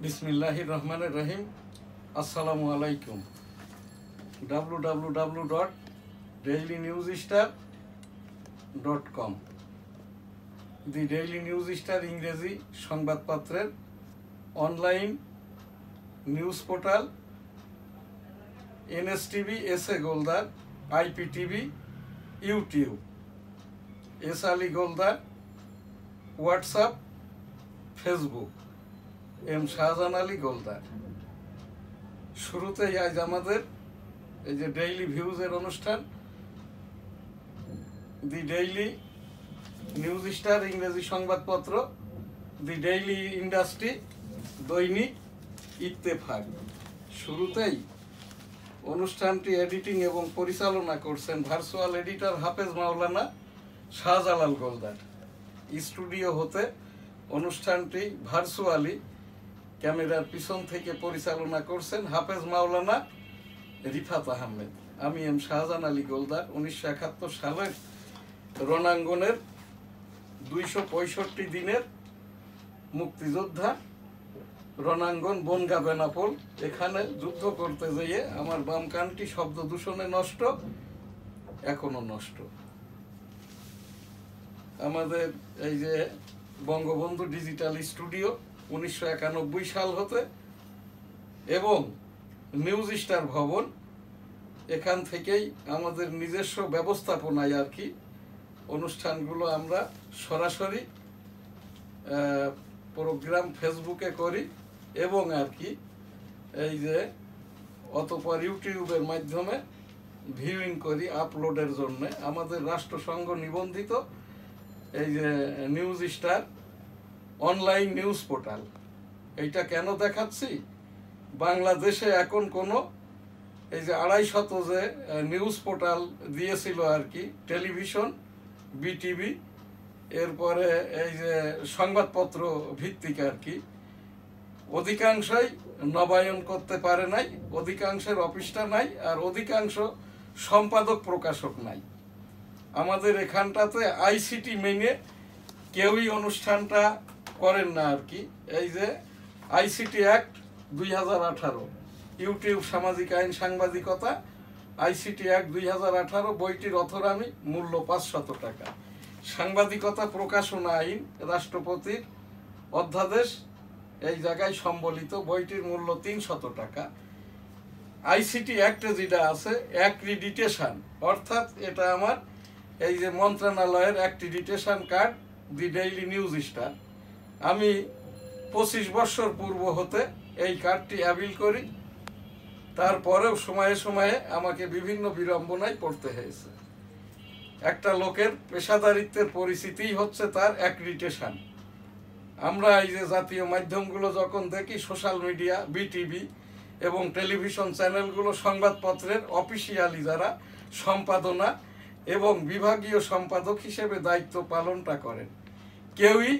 বিসমিল্লাহির রহমানির রহিম। আসসালামু আলাইকুম। www.dailynewsstar.com দি ডেইলি নিউজ স্টার ইংরেজি সংবাদপত্রের online news portal NSTV SA Goldar, IPTV, YouTube, S Ali Goldar, WhatsApp, Facebook, M Shahjahan Ali Goldar. শুরুতেই আজ আমাদের এই যে ডেইলি ভিউজের অনুষ্ঠান, দি ডেইলি নিউজ স্টার ইংরেজি সংবাদপত্র, দি ডেইলি ইন্ডাস্ট্রি, দৈনিক ইত্তেফাক। শুরুতেই অনুষ্ঠানটি এডিটিং এবং পরিচালনা করছেন ভার্চুয়াল এডিটর হাফেজ মাওলানা শাহজালাল গোলদার। স্টুডিও হতে অনুষ্ঠানটি ভার্চুয়ালি ক্যামেরার পিছন থেকে পরিচালনা করছেন হাফেজ মাওলানা রিফাত আহমেদ। আমি এম শাহজাহান আলী গোলদার। 1971 সালের রণাঙ্গনের 265 দিনের মুক্তিযোদ্ধা। রণাঙ্গন বনগা বেনাপোল, এখানে যুদ্ধ করতে যেয়ে আমার বাম কানটি শব্দ দূষণে নষ্ট, এখনো নষ্ট। আমাদের এই যে বঙ্গবন্ধু ডিজিটাল স্টুডিও 1991 সাল হতে এবং নিউজ স্টার ভবন, এখান থেকেই আমাদের নিজস্ব ব্যবস্থাপনায় আর কি অনুষ্ঠানগুলো আমরা সরাসরি প্রোগ্রাম ফেসবুকে করি এবং আর কি এই যে অতঃপর ইউটিউবের মাধ্যমে ভিউইং করি আপলোডের জন্য। আমাদের রাষ্ট্রসংঘ নিবন্ধিত এই যে news star online news portal. এইটা কেন দেখাচ্ছি, বাংলাদেশে এখন কোনো এই যে 250 যে নিউজ পোর্টাল দিয়েছিল আর কি, টেলিভিশন, বিটিভি, এরপরে এই যে সংবাদপত্র ভিত্তিক আর কি, অধিকাংশই নবায়ন করতে পারে নাই, অধিকাংশের অফিসটা নাই, আর অধিকাংশ সম্পাদক প্রকাশক নাই। আমাদের এখানটাতে আইসিটি মেনে কেউই অনুষ্ঠানটা করেন না আর কি। এই যে আইসিটি অ্যাক্ট 2018, ইউটিউব সামাজিক আইন সাংবাদিকতা, আইসিটি অ্যাক্ট 2018, বইটির অথর আমি, মূল্য 500 টাকা। সাংবাদিকতা প্রকাশনা আইন, রাষ্ট্রপতির অধ্যাদেশ এই জায়গায় সম্বলিত, বইটির মূল্য 300 টাকা। আইসিটি অ্যাক্টে যেটা আছে অ্যাক্রিডিটেশন, অর্থাৎ এটা আমার এই যে মন্ত্রণালয়ের অ্যাক্রিডিটেশন কার্ড, দি ডেইলি নিউজ স্টার। আমি 25 বছর পূর্ব হতে এই কার্ডটি অ্যাভিল করি, তারপরেও সময়ে সময়ে আমাকে বিভিন্ন বিড়ম্বনায় পড়তে হয়েছে। একটা লোকের পেশাদারিত্বের পরিচিতিই হচ্ছে তার অ্যাক্রিডিটেশন। আমরা এই যে জাতীয় মাধ্যমগুলো যখন দেখি, সোশ্যাল মিডিয়া, বিটিভি এবং টেলিভিশন চ্যানেলগুলো সংবাদপত্রের অফিসিয়ালি যারা সম্পাদনা এবং বিভাগীয় সম্পাদক হিসেবে দায়িত্ব পালনটা করেন, কেউই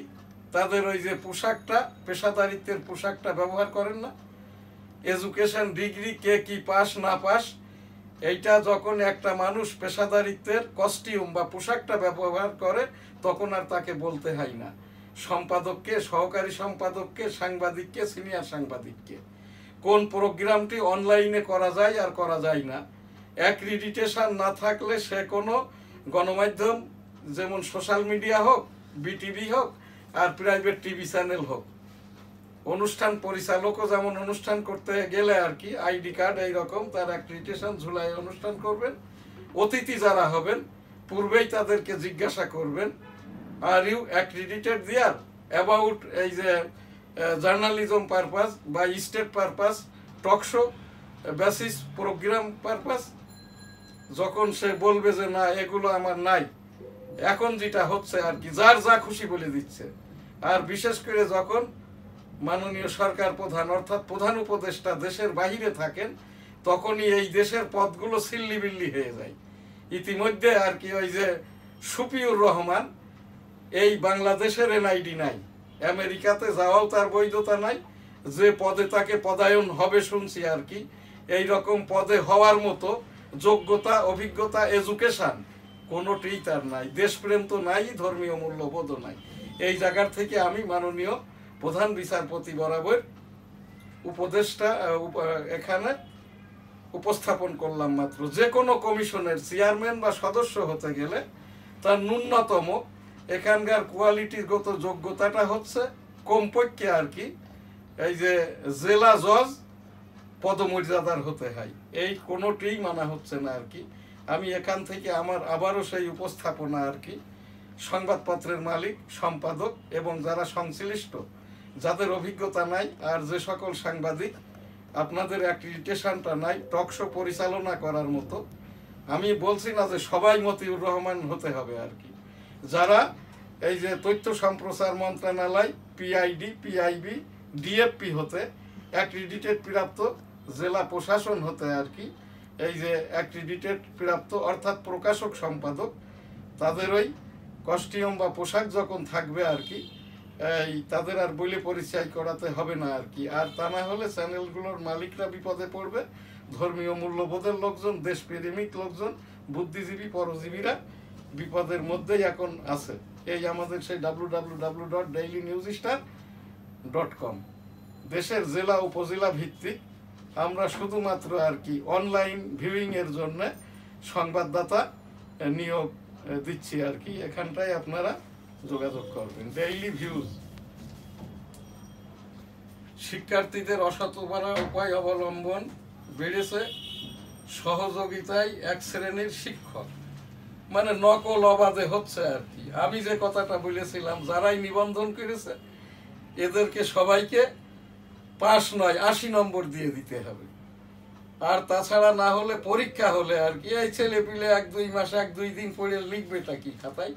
তাদের ওই যে পোশাকটা, পেশাদারিত্বের পোশাকটা ব্যবহার করেন না। এডুকেশন ডিগ্রি কে কি পাস না পাস, এইটা যখন একটা মানুষ পেশাদারিত্বের কস্টিউম বা পোশাকটা ব্যবহার করে, তখন আর তাকে বলতে হয় না সম্পাদককে, সহকারী সম্পাদককে, সাংবাদিককে, সিনিয়র সাংবাদিককে, কোন প্রোগ্রামটি অনলাইনে করা যায় আর করা যায় না। অ্যাক্রিডিটেশন না থাকলে সে কোনো গণমাধ্যম, যেমন সোশ্যাল মিডিয়া হোক, বিটিভি হোক, আর প্রাইভেট টিভি চ্যানেল হোক, অনুষ্ঠান পরিচালকও যেমন অনুষ্ঠান করতে গেলে আর কি আইডি কার্ড এইরকম তার অ্যাক্রিডিটেশন ঝুলাই অনুষ্ঠান করবেন। অতিথি যারা হবেন পূর্বেই তাদেরকে জিজ্ঞাসা করবেন, are you accredited there about এই যে জার্নালিজম পারপাস বা state purpose, talk show basis programme purpose. যখন সে বলবে যে না এগুলো আমার নাই, এখন যেটা হচ্ছে আর কি যার যা খুশি বলে দিচ্ছে। আর বিশেষ করে যখন মাননীয় সরকার প্রধান অর্থাৎ প্রধান উপদেষ্টা দেশের বাহিরে থাকেন, তখনই এই দেশের পদগুলো সিল্লিবিল্লি হয়ে যায়। ইতিমধ্যে আর কি ওই যে শফিউর রহমান, এই বাংলাদেশের এনআইডি নাই, আমেরিকাতে যাওয়াও তার বৈধতা নাই, যে পদে তাকে পদায়ন হবে শুনছি আর কি, এই রকম পদে হওয়ার মতো যোগ্যতা, অভিজ্ঞতা, এডুকেশন কোনোটিই তার নাই। দেশপ্রেম তো নাই, ধর্মীয় মূল্যবোধও নাই। এই জায়গার থেকে আমি মাননীয় প্রধান বিচারপতি বরাবর উপদেষ্টা এখানে উপস্থাপন করলাম মাত্র। যে কোনো কমিশনের চেয়ারম্যান বা সদস্য হতে গেলে তার ন্যূনতম এখানকার কোয়ালিটিগত যোগ্যতাটা হচ্ছে কমপক্ষে আর কি এই যে জেলা জজ পদমর্যাদার হতে হয়। এই কোনোটিই মানা হচ্ছে না আর কি। আমি এখান থেকে আমার আবারও সেই উপস্থাপনা আর কি সংবাদপত্রের মালিক, সম্পাদক এবং যারা সংশ্লিষ্ট, যাদের অভিজ্ঞতা নাই আর যে সকল সাংবাদিক আপনাদের অ্যাক্রিডিটেশনটা নাই টক শো পরিচালনা করার মতো, আমি বলছি না যে সবাই মতিউর রহমান হতে হবে আর কি। যারা এই যে তথ্য সম্প্রচার মন্ত্রণালয়, পিআইডি, পিআইবি, ডিএফপি হতে অ্যাক্রিডিটেড প্রাপ্ত, জেলা প্রশাসন হতে আর কি এই যে অ্যাক্রিডিটেড প্রাপ্ত অর্থাৎ প্রকাশক সম্পাদক, তাদের ওই কস্টিউম বা পোশাক যখন থাকবে আর কি এই তাদের আর বলে পরিচয় করাতে হবে না আর কি। আর তা না হলে চ্যানেলগুলোর মালিকরা বিপদে পড়বে, ধর্মীয় মূল্যবোধের লোকজন, দেশপ্রেমিক লোকজন, বুদ্ধিজীবী পরজীবীরা বিপদের মধ্যেই এখন আছে। এই আমাদের সেই www.dailynewsstar.com দেশের জেলা উপজেলা ভিত্তিক আমরা শুধুমাত্র আর কি অনলাইন ভিউইং এর জন্য সংবাদদাতা নিয়োগ দিচ্ছি আর কি। এখানটায় আপনারা যোগাযোগ করবেন। Daily views. শিক্ষার্থীদের অসৎ উপায় অবলম্বন বেড়েছে, সহযোগিতায় এক শ্রেণীর শিক্ষক, মানে নকল অবাধে হচ্ছে আর কি। আমি যে কথাটা বলেছিলাম, যারাই নিবন্ধন করেছে এদেরকে সবাইকে পাস নয় 80 নম্বর দিয়ে দিতে হবে। আর তাছাড়া না হলে পরীক্ষা হলে আর কি এই ছেলে পিলে 1-2 মাস 1-2 দিন পড়ে লিখবেটা কি খাতায়,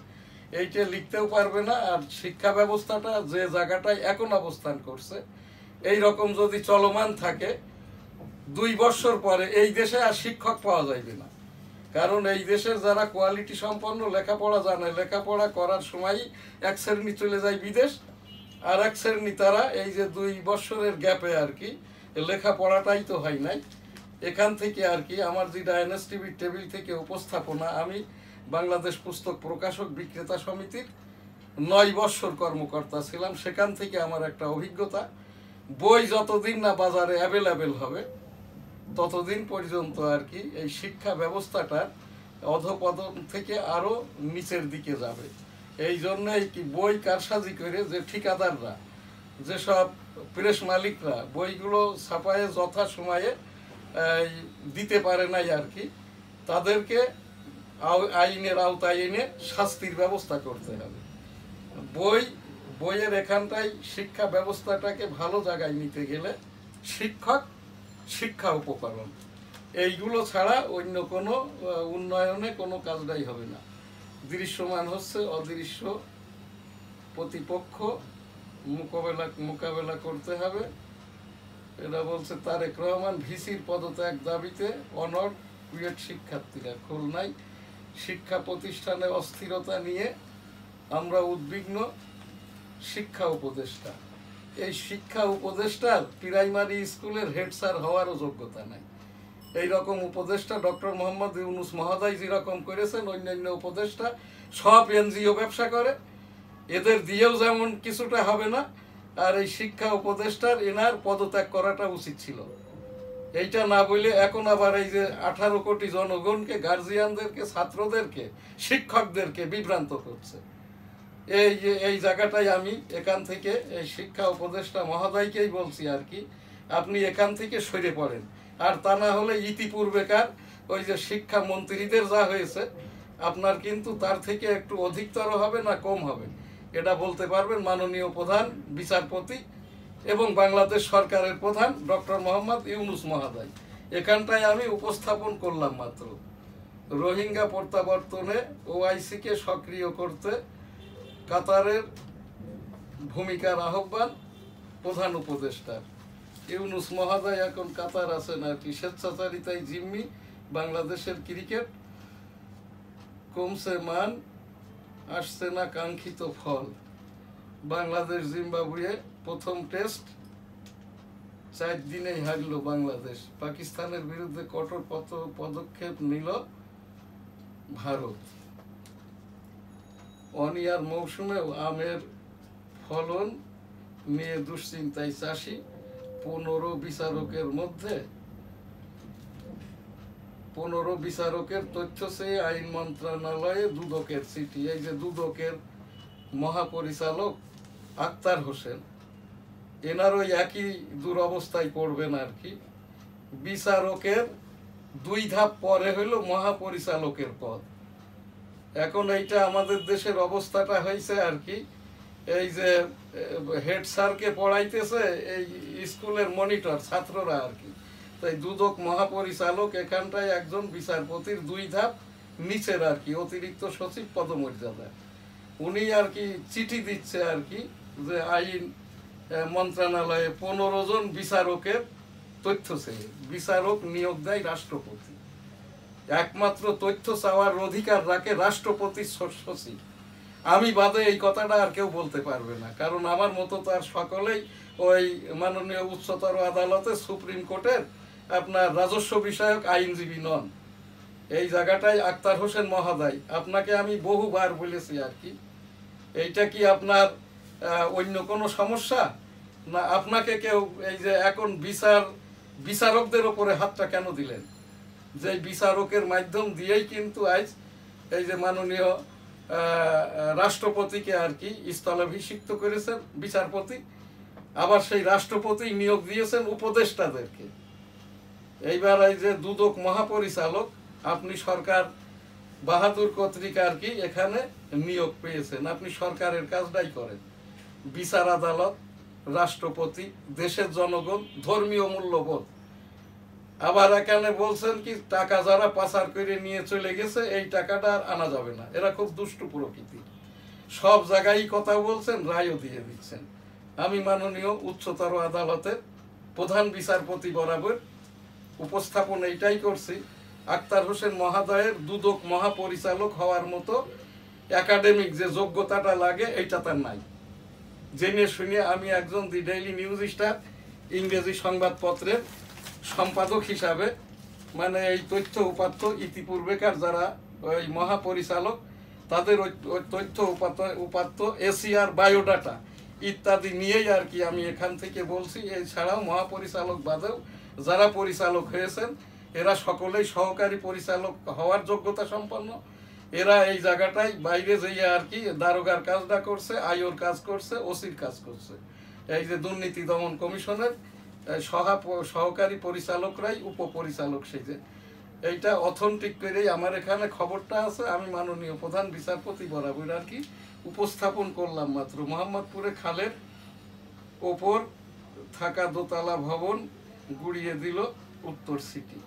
এইটা লিখতেও পারবে না। আর শিক্ষা ব্যবস্থাটা যে জায়গাটায় এখন অবস্থান করছে এই রকম যদি চলমান থাকে 2 বছর পরে এই দেশে আর শিক্ষক পাওয়া যাবে না। কারণ এই দেশের যারা কোয়ালিটি সম্পন্ন, লেখাপড়া জানে, লেখাপড়া করার সময়ই এক শ্রেণী চলে যায় বিদেশ, আর এক শ্রেণী তারা এই যে 2 বছরের গ্যাপে আর কি লেখাপড়াটাই তো হয় নাই। এখান থেকে আর কি আমার যেটা এনএসটিভির টেবিল থেকে উপস্থাপনা, আমি বাংলাদেশ পুস্তক প্রকাশক বিক্রেতা সমিতির 9 বছর কর্মকর্তা ছিলাম। সেখান থেকে আমার একটা অভিজ্ঞতা, বই যতদিন না বাজারে অ্যাভেলেবেল হবে ততদিন পর্যন্ত আর কি এই শিক্ষা ব্যবস্থাটা অধপতন থেকে আরো নিচের দিকে যাবে। এই জন্যই কি বই কারসাজি করে যে ঠিকাদাররা, যেসব প্রেস মালিকরা বইগুলো ছাপায়ে যথা সময়ে দিতে পারে নাই আর কি, তাদেরকে আইনের আওতায় এনে শাস্তির ব্যবস্থা করতে হবে। বইয়ের এখানটাই শিক্ষা ব্যবস্থাটাকে ভালো জায়গায় নিতে গেলে শিক্ষক, শিক্ষা উপকরণ এইগুলো ছাড়া অন্য কোনো উন্নয়নে কোনো কাজটাই হবে না। দৃশ্যমান হচ্ছে অদৃশ্য প্রতিপক্ষ মোকাবেলা করতে হবে। এটা বলছে তারেক রহমান। ভিসির পদত্যাগ দাবিতে অনড় কুয়েট শিক্ষার্থীরা। খুলনায় শিক্ষা প্রতিষ্ঠানে অস্থিরতা নিয়ে আমরা উদ্বিগ্ন। শিক্ষা উপদেষ্টা, এই শিক্ষা উপদেষ্টার প্রাইমারি স্কুলের হেড স্যার হওয়ারও যোগ্যতা নাই। এই রকম উপদেষ্টা ডক্টর মোহাম্মদ ইউনুস মহোদয় যেরকম করেছেন, অন্যান্য উপদেষ্টা সব এনজিও ব্যবসা করে, এদের দিয়েও যেমন কিছুটা হবে না। আর এই শিক্ষা উপদেষ্টার এনার পদত্যাগ করাটা উচিত ছিল। এইটা না বলে এখন আবার এই যে 18 কোটি জনগণকে, গার্জিয়ানদেরকে, ছাত্রদেরকে, শিক্ষকদেরকে বিভ্রান্ত করছে। এই জায়গাটাই আমি এখান থেকে এই শিক্ষা উপদেষ্টা মহোদয়কেই বলছি আর কি, আপনি এখান থেকে সরে পড়েন। আর তা না হলে ইতিপূর্বেকার ওই যে শিক্ষা মন্ত্রীদের যা হয়েছে আপনার কিন্তু তার থেকে একটু অধিকতর হবে না কম হবে, এটা বলতে পারবেন মাননীয় প্রধান বিচারপতি এবং বাংলাদেশ সরকারের প্রধান ডক্টর মোহাম্মদ ইউনুস মহোদয়। এখানটায় আমি উপস্থাপন করলাম মাত্র। রোহিঙ্গা প্রত্যাবর্তনে ওআইসিকে সক্রিয় করতে কাতারের ভূমিকার আহ্বান প্রধান উপদেষ্টার। ইউনুস মহোদয় এখন কাতার আছেন আর কি, স্বেচ্ছাচারিতায় জিম্মি। বাংলাদেশের ক্রিকেট কমছে মান, আসছে না কাঙ্ক্ষিত ফল। বাংলাদেশ জিম্বাবুয়ে প্রথম টেস্ট 4 দিনেই হারল বাংলাদেশ। পাকিস্তানের বিরুদ্ধে কঠোর পদক্ষেপ নিল ভারত। অনিয়ার মৌসুমেও আমের ফলন নিয়ে দুশ্চিন্তায় চাষি। 15 বিচারকের মধ্যে 15 বিচারকের তথ্য চেয়ে আইন মন্ত্রণালয়ে দুদকের চিঠি। এই যে দুদকের মহাপরিচালক আক্তার হোসেন, এনারও একই দুরবস্থায় পড়বেন আর কি। বিচারকের 2 ধাপ পরে হইল মহাপরিচালকের পদ। এখন এইটা আমাদের দেশের অবস্থাটা হয়েছে আর কি, এই যে হেড স্যারকে পড়াইতেছে এই স্কুলের মনিটর ছাত্ররা আর কি। তাই দুদক মহাপরিচালক এখানটায় একজন বিচারপতির 2 ধাপ নিচের আর কি, অতিরিক্ত সচিব পদমর্যাদা। উনি আর কি চিঠি দিচ্ছে আর কি যে আইন মন্ত্রণালয়ে 15 জন বিচারকের তথ্য চেয়ে। বিচারক নিয়োগ দেয় রাষ্ট্রপতি, একমাত্র তথ্য চাওয়ার অধিকার রাখে রাষ্ট্রপতি সচিব। আমি বাদে এই কথাটা আর কেউ বলতে পারবে না, কারণ আমার মতো তার সকলেই ওই মাননীয় উচ্চতর আদালতে সুপ্রিম কোর্টের আপনার রাজস্ব বিষয়ক আইনজীবী নন। এই জায়গাটায় আক্তার হোসেন মহোদয়, আপনাকে আমি বহুবার বলেছি আর কি, এইটা কি আপনার অন্য কোনো সমস্যা না? আপনাকে কেউ এই যে এখন বিচারকদের ওপরে হাতটা কেন দিলেন? যে বিচারকের মাধ্যম দিয়েই কিন্তু আজ এই যে মাননীয় রাষ্ট্রপতিকে আর কি স্থলাভিষিক্ত করেছেন বিচারপতি, আবার সেই রাষ্ট্রপতি নিয়োগ দিয়েছেন উপদেষ্টাদেরকে। এইবার এই যে দুদক মহাপরিচালক, আপনি সরকার বাহাদুর কর্তৃক আর কি এখানে নিয়োগ পেয়েছেন, আপনি সরকারের কাজটাই করেন। বিচার আদালত, রাষ্ট্রপতি, দেশের জনগণ, ধর্মীয় মূল্যবোধ। আবার এখানে বলছেন কি টাকা যারা পাচার করে নিয়ে চলে গেছে এই টাকাটা আর আনা যাবে না, এরা খুব দুষ্টু প্রকৃতি। সব জায়গায় কথা বলছেন, রায়ও দিয়ে দিচ্ছেন। আমি মাননীয় উচ্চতর আদালতের প্রধান বিচারপতি বরাবর উপস্থাপন এইটাই করছি, আক্তার হোসেন মহোদয়ের দুদক মহাপরিচালক হওয়ার মতো একাডেমিক যে যোগ্যতাটা লাগে এইটা তার নাই। জেনে শুনে আমি একজন দি ডেইলি নিউজ স্টার ইংরেজি সংবাদপত্রের সম্পাদক হিসাবে মানে এই তথ্য উপাত্ত ইতিপূর্বেকার যারা ওই মহাপরিচালক তাদের ওই তথ্য উপাত্ত এসিআর বায়োডাটা ইত্যাদি নিয়েই আর কি আমি এখান থেকে বলছি। এছাড়াও মহাপরিচালক বাদেও যারা পরিচালক হয়েছেন এরা সকলেই সহকারী পরিচালক হওয়ার যোগ্যতা সম্পন্ন। এরা এই জায়গাটায় বাইরে যেয়ে আর কি দারোগার কাজটা করছে, আইওর কাজ করছে, ওসির কাজ করছে। এই যে দুর্নীতি দমন কমিশনের সহকারী পরিচালকরাই উপপরিচালক সেজে। এইটা অথেন্টিক করেই আমার এখানে খবরটা আছে, আমি মাননীয় প্রধান বিচারপতি বরাবর আর কি উপস্থাপন করলাম মাত্র। মোহাম্মদপুরে খালের ওপর থাকা দোতলা ভবন গুড়িয়ে দিল উত্তর সিটি।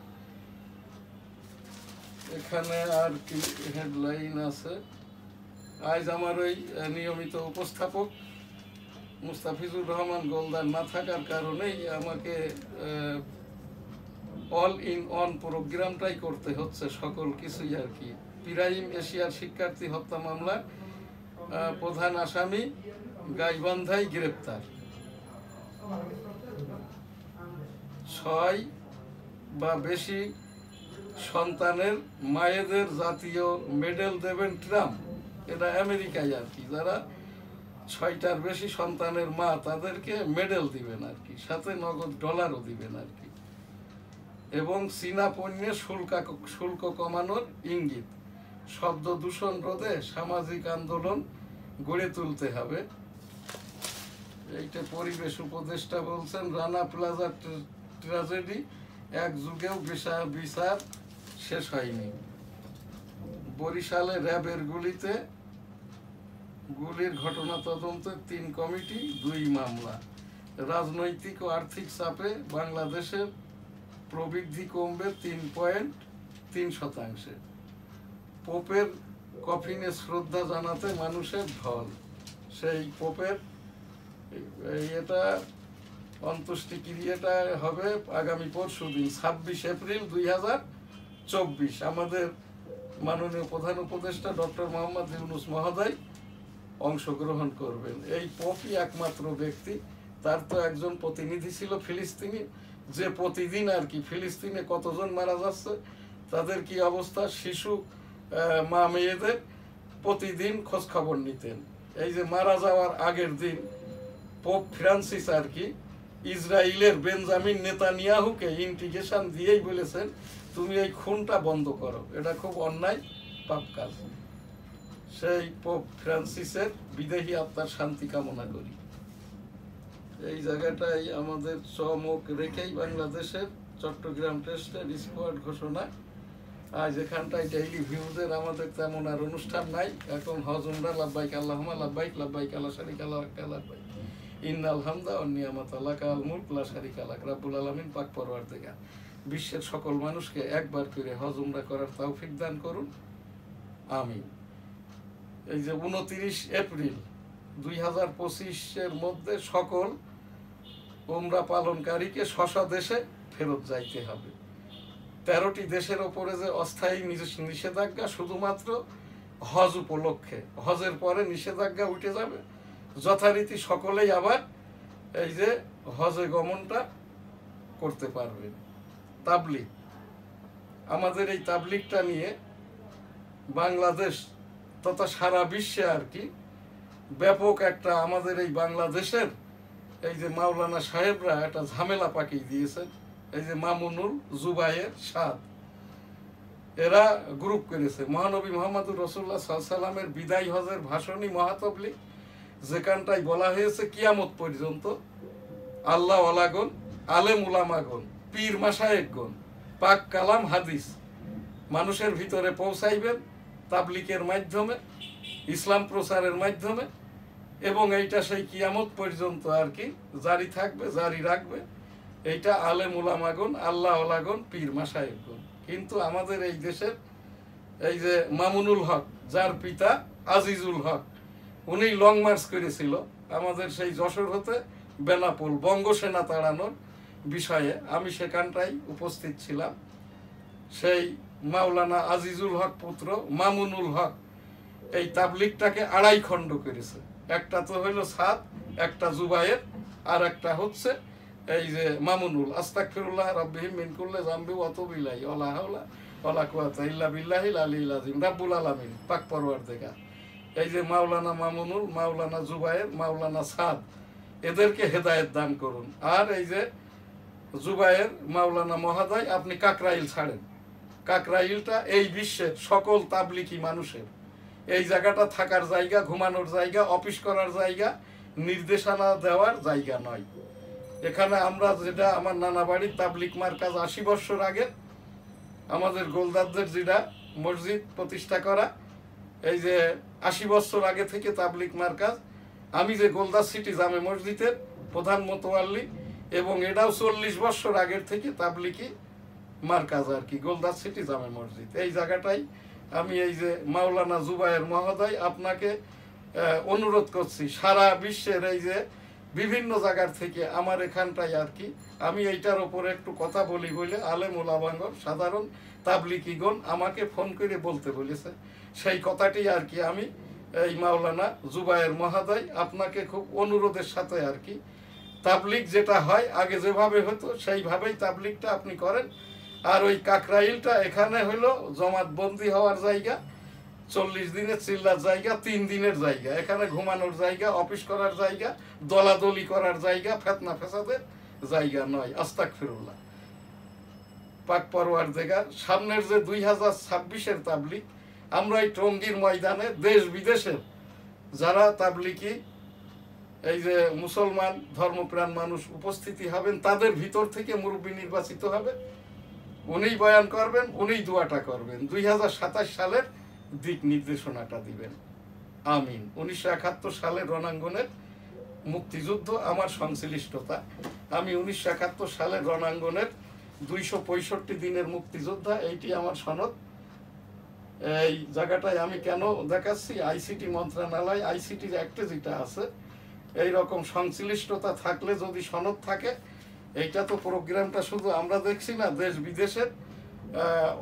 এখানে আর কি হেডলাইন আছে। আজ আমার ওই নিয়মিত উপস্থাপক মুস্তাফিজুর রহমান গোলদার না থাকার কারণেই আমাকে অল ইন অন প্রোগ্রামটাই করতে হচ্ছে, সকল কিছুই আর কি। প্রাইম এশিয়ার শিক্ষার্থী হত্যা মামলা প্রধান আসামি গাইবান্ধায় গ্রেপ্তার। 6 বা বেশি সন্তানের মায়েদের জাতীয় মেডেল দেবেন ট্রাম্প। এটা আমেরিকায় আর কি, যারা 6টার বেশি সন্তানের মা তাদেরকে মেডেল দিবেন আর কি, সাথে নগদ ডলারও দিবেন আর কি। এবং চীনা পণ্যে শুল্ক কমানোর ইঙ্গিত। শব্দ দূষণ রোধে সামাজিক আন্দোলন গড়ে তুলতে হবে। এইটা পরিবেশ উপদেষ্টা বলছেন রানা প্লাজা ট্র্যাজেডি এক যুগেও বিচার শেষ হয়নি। বরিশালে র্যাবের গুলির ঘটনা তদন্তে 3 কমিটি 2 মামলা। রাজনৈতিক ও আর্থিক চাপে বাংলাদেশের প্রবৃদ্ধি কমবে 3.3%। পোপের কফিনে শ্রদ্ধা জানাতে মানুষের ঢল। সেই পোপের এটা অন্ত্যেষ্টিক্রিয়াটা হবে আগামী পরশুদিন 26 এপ্রিল 2024। আমাদের মাননীয় প্রধান উপদেষ্টা ডক্টর মোহাম্মদ ইউনূস মহোদয় অংশগ্রহণ করবেন। এই পোপই একমাত্র ব্যক্তি, তার তো একজন প্রতিনিধি ছিল ফিলিস্তিনি, যে প্রতিদিন আর কি ফিলিস্তিনে কতজন মারা যাচ্ছে, তাদের কি অবস্থা, শিশু মা মেয়েদের প্রতিদিন খোঁজ খবর নিতেন। এই যে মারা যাওয়ার আগের দিন পোপ ফ্রান্সিস আর কি ইসরায়েলের বেঞ্জামিন নেতানিয়াহুকে ইন্টিগ্রেশন দিয়েই বলেছেন তুমি এই খুনটা বন্ধ করো, এটা খুব অন্যায় পাপ কাজ। সেই পোপ ফ্রান্সিসের বিদেহী আত্মার শান্তি কামনা করি। এই জায়গাটাই আমাদের চমক রেখেই বাংলাদেশের চট্টগ্রাম টেস্টের স্কোয়াড ঘোষণা। আজ এখানটায় ডেইলি ভিউজের আমাদের তেমন আর অনুষ্ঠান নাই। এখন হজ উমরা লাব্বাইক আল্লাহুম্মা লাব্বাইক লাব্বাইক লা শারীকা লাকা লাব্বাইক ইন্নাল হামদা ওয়ান নিয়ামাতা লাকাল মুলক লা শারীকা লাক। রব্বুল আলামিন পাক পরওয়ারদিগার বিশ্বের সকল মানুষকে একবার করে হজ উমরা করার তৌফিক দান করুন, আমিন। এই যে 29 এপ্রিল 2025-এর মধ্যে সকল উমরা পালনকারীকে স্ব দেশে ফেরত যাইতে হবে। 13টি দেশের ওপরে যে অস্থায়ী নিষেধাজ্ঞা শুধুমাত্র হজ উপলক্ষে, হজের পরে নিষেধাজ্ঞা উঠে যাবে, যথারীতি সকলেই আবার এই যে হজে গমনটা করতে পারবে। তাবলিগ, আমাদের এই তাবলিগটা নিয়ে বাংলাদেশ তথা সারা বিশ্বে আর কি ব্যাপক একটা আমাদের এই বাংলাদেশের এই যে মাওলানা সাহেবরা একটা ঝামেলা পাকিয়ে দিয়েছেন। এই যে মামুনুল, জুবায়ের, সাদ, এরা গ্রুপ করেছে মহানবী মুহাম্মদুর রাসূলুল্লাহ সাল্লাল্লাহু আলাইহি ওয়াসাল্লামের বিদায় হজের ভাষণই মহাতবলিগ, যেখানটায় বলা হয়েছে কিয়ামত পর্যন্ত আল্লাহ ওয়ালাগণ, আলেম উলামাগণ, পীর মাশায়েখগণ পাক কালাম হাদিস মানুষের ভিতরে পৌঁছাইবেন তাবলিগের মাধ্যমে, ইসলাম প্রচারের মাধ্যমে, এবং এইটা সেই কিয়ামত পর্যন্ত আর কি জারি থাকবে, জারি রাখবে। এইটা আলেম উলামাগণ, আল্লাহ ওয়ালাগণ, পীর মাশায়েখগণ। কিন্তু আমাদের এই দেশের এই যে মামুনুল হক, যার পিতা আজিজুল হক, উনি লং মার্চ করেছিল আমাদের সেই যশোর হতে বেনাপোল বঙ্গসেনা তাড়ানোর বিষয়ে। আমি সেখানটাই উপস্থিত ছিলাম। সেই মাওলানা আজিজুল হক পুত্র মামুনুল হক এই তাবলিগটাকে আড়াই খণ্ড করেছে। একটা তো হইল সাদ, একটা জুবায়ের, আর একটা হচ্ছে এই যে মামুনুল। আস্তাগফিরুল্লাহ রাব্বিহিম মিন কুল্লি যামবি ওয়া আতুবু ইলাইহি ওয়া লা হাওলা ওয়া লা কুওয়াতা ইল্লা বিল্লাহিল আলিয়্যিল আযীম। রাব্বুল আলামিন পাক পরওয়ারদিগার এই যে মাওলানা মামুনুল, মাওলানা জুবায়ের, মাওলানা সাদ, এদেরকে হেদায়েত দান করুন। আর এই যে জুবায়ের মাওলানা মহোদয়, আপনি কাকরাইল ছাড়েন। কাকরাইলটা এই বিশ্বের সকল তাবলিগি মানুষের এই জায়গাটা থাকার জায়গা, ঘুমানোর জায়গা, অফিস করার জায়গা, নির্দেশনা দেওয়ার জায়গা নয়। এখানে আমরা যেটা আমার নানা বাড়ির তাবলিগ মার্কাজ 80 বছর আগে আমাদের গোলদারদের যেটা মসজিদ প্রতিষ্ঠা করা, এই যে 80 বছর আগে থেকে তাবলিগ মার্কাজ, আমি যে গোলদার সিটি জামে মসজিদের প্রধান মোতোয়াল্লি, এবং এটাও 40 বছর আগের থেকে তাবলিগি মার্কাজ আর কি গোলদার সিটি জামে মসজিদ। এই জায়গাটাই আমি এই যে মাওলানা জুবায়ের মহোদয় আপনাকে অনুরোধ করছি, সারা বিশ্বের এই যে বিভিন্ন জায়গার থেকে আমার এখানটাই আর কি আমি এইটার ওপরে একটু কথা বলি বলে আলেম ওলামাগণ, সাধারণ তাবলিগীগণ আমাকে ফোন করে বলতে বলেছে। সেই কথাটি আর কি আমি এই মাওলানা জুবায়ের মহোদয় আপনাকে খুব অনুরোধের সাথে আর কি তাবলিগ যেটা হয় আগে যেভাবে হতো সেইভাবেই তাবলিগটা আপনি করেন। আর ওই কাকরাইলটা এখানে হলো জমাত বন্দি হওয়ার জায়গা, 40 দিনের চিল্লার জায়গা, 3 দিনের জায়গা। এখানে ঘুমানোর জায়গা, অফিস করার জায়গা, দলাদলি করার জায়গা, ফেতনা ফেসাদের জায়গা নয়। আস্তাগফিরুল্লাহ। পাক পরওয়ারদিগার সামনের যে 2026-এর তাবলিগ, আমরা এই টঙ্গীর ময়দানে দেশ বিদেশের যারা তাবলিগি এই যে মুসলমান ধর্মপ্রাণ মানুষ উপস্থিতি হবেন, তাদের ভিতর থেকে মুরব্বী নির্বাচিত হবে, উনিই বয়ান করবেন, উনিই দোয়াটা করবেন, 2027 সালের দিক নির্দেশনাটা দিবেন, আমিন। 1971 সালের রণাঙ্গনের মুক্তিযুদ্ধ আমার সংশ্লিষ্টতা। আমি 1971 সালের রণাঙ্গনের 265 দিনের মুক্তিযোদ্ধা, এইটি আমার সনদ। এই জায়গাটায় আমি কেন দেখাচ্ছি, আইসিটি মন্ত্রণালয়, আইসিটি অ্যাক্টে যেটা আছে, এই রকম সংশ্লিষ্টতা থাকলে যদি সনদ থাকে, এইটা তো প্রোগ্রামটা শুধু আমরা দেখছি না, দেশ বিদেশের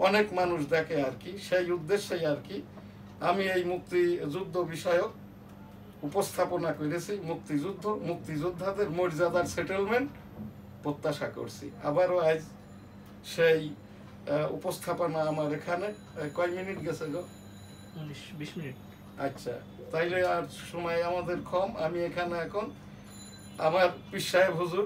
অনেক মানুষ দেখে আর কি। সেই উদ্দেশ্যেই আর কি আমি এই মুক্তিযুদ্ধ বিষয়ক উপস্থাপনা করেছি। মুক্তিযুদ্ধ, মুক্তিযোদ্ধাদের মর্যাদার সেটেলমেন্ট প্রত্যাশা করছি। আবারও আজ সেই উপস্থাপনা আমার এখানে কয় মিনিট গেছে গো? 19-20 মিনিট। আচ্ছা, তাইলে আর সময় আমাদের কম। আমি এখানে এখন আমার পীর সাহেব হুজুর